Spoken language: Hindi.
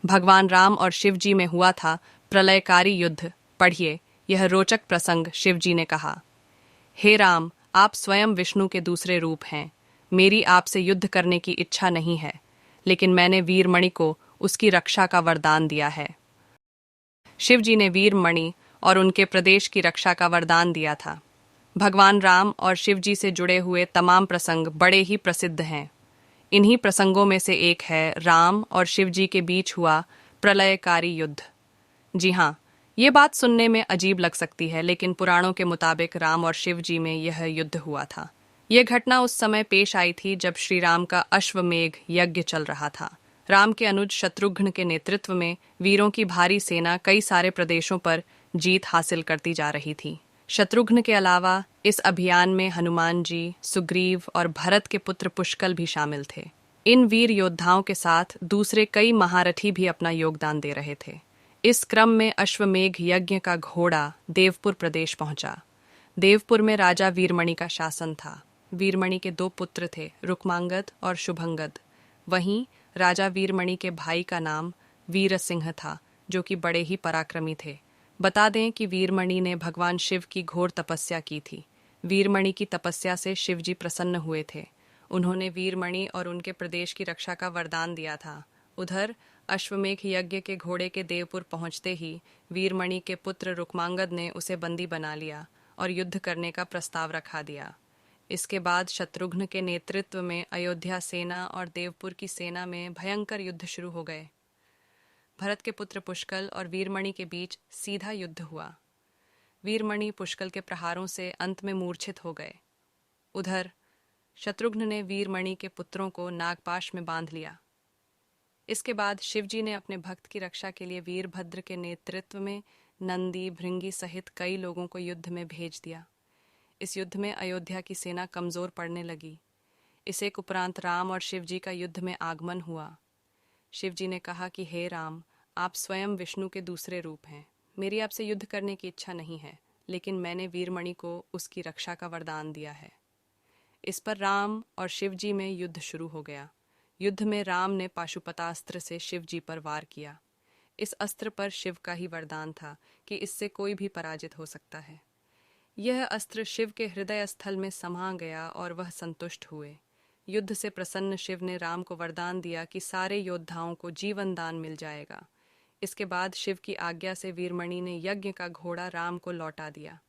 भगवान राम और शिव जी में हुआ था प्रलयकारी युद्ध। पढ़िए यह रोचक प्रसंग। शिव जी ने कहा, हे राम, आप स्वयं विष्णु के दूसरे रूप हैं। मेरी आपसे युद्ध करने की इच्छा नहीं है, लेकिन मैंने वीरमणि को उसकी रक्षा का वरदान दिया है। शिव जी ने वीरमणि और उनके प्रदेश की रक्षा का वरदान दिया था। भगवान राम और शिव जी से जुड़े हुए तमाम प्रसंग बड़े ही प्रसिद्ध हैं। इन्हीं प्रसंगों में से एक है राम और शिव जी के बीच हुआ प्रलयकारी युद्ध। जी हाँ, ये बात सुनने में अजीब लग सकती है, लेकिन पुराणों के मुताबिक राम और शिव जी में यह युद्ध हुआ था। यह घटना उस समय पेश आई थी जब श्री राम का अश्वमेघ यज्ञ चल रहा था। राम के अनुज शत्रुघ्न के नेतृत्व में वीरों की भारी सेना कई सारे प्रदेशों पर जीत हासिल करती जा रही थी। शत्रुघ्न के अलावा इस अभियान में हनुमान जी, सुग्रीव और भरत के पुत्र पुष्कल भी शामिल थे। इन वीर योद्धाओं के साथ दूसरे कई महारथी भी अपना योगदान दे रहे थे। इस क्रम में अश्वमेघ यज्ञ का घोड़ा देवपुर प्रदेश पहुंचा। देवपुर में राजा वीरमणि का शासन था। वीरमणि के दो पुत्र थे, रुक्मांगद और शुभंगद। वहीं राजा वीरमणि के भाई का नाम वीरसिंह था, जो कि बड़े ही पराक्रमी थे। बता दें कि वीरमणि ने भगवान शिव की घोर तपस्या की थी। वीरमणि की तपस्या से शिव जी प्रसन्न हुए थे। उन्होंने वीरमणि और उनके प्रदेश की रक्षा का वरदान दिया था। उधर अश्वमेघ यज्ञ के घोड़े के देवपुर पहुंचते ही वीरमणि के पुत्र रुक्मांगद ने उसे बंदी बना लिया और युद्ध करने का प्रस्ताव रखा दिया। इसके बाद शत्रुघ्न के नेतृत्व में अयोध्या सेना और देवपुर की सेना में भयंकर युद्ध शुरू हो गए। भरत के पुत्र पुष्कल और वीरमणि के बीच सीधा युद्ध हुआ। वीरमणि पुष्कल के प्रहारों से अंत में मूर्छित हो गए। उधर शत्रुघ्न ने वीरमणि के पुत्रों को नागपाश में बांध लिया। इसके बाद शिवजी ने अपने भक्त की रक्षा के लिए वीरभद्र के नेतृत्व में नंदी, भृंगी सहित कई लोगों को युद्ध में भेज दिया। इस युद्ध में अयोध्या की सेना कमजोर पड़ने लगी। इस एक उपरांत राम और शिवजी का युद्ध में आगमन हुआ। शिवजी ने कहा कि हे राम, आप स्वयं विष्णु के दूसरे रूप हैं। मेरी आपसे युद्ध करने की इच्छा नहीं है, लेकिन मैंने वीरमणि को उसकी रक्षा का वरदान दिया है। इस पर राम और शिवजी में युद्ध शुरू हो गया। युद्ध में राम ने पाशुपतास्त्र से शिव जी पर वार किया। इस अस्त्र पर शिव का ही वरदान था कि इससे कोई भी पराजित हो सकता है। यह अस्त्र शिव के हृदय स्थल में समा गया और वह संतुष्ट हुए। युद्ध से प्रसन्न शिव ने राम को वरदान दिया कि सारे योद्धाओं को जीवन दान मिल जाएगा। इसके बाद शिव की आज्ञा से वीरमणि ने यज्ञ का घोड़ा राम को लौटा दिया।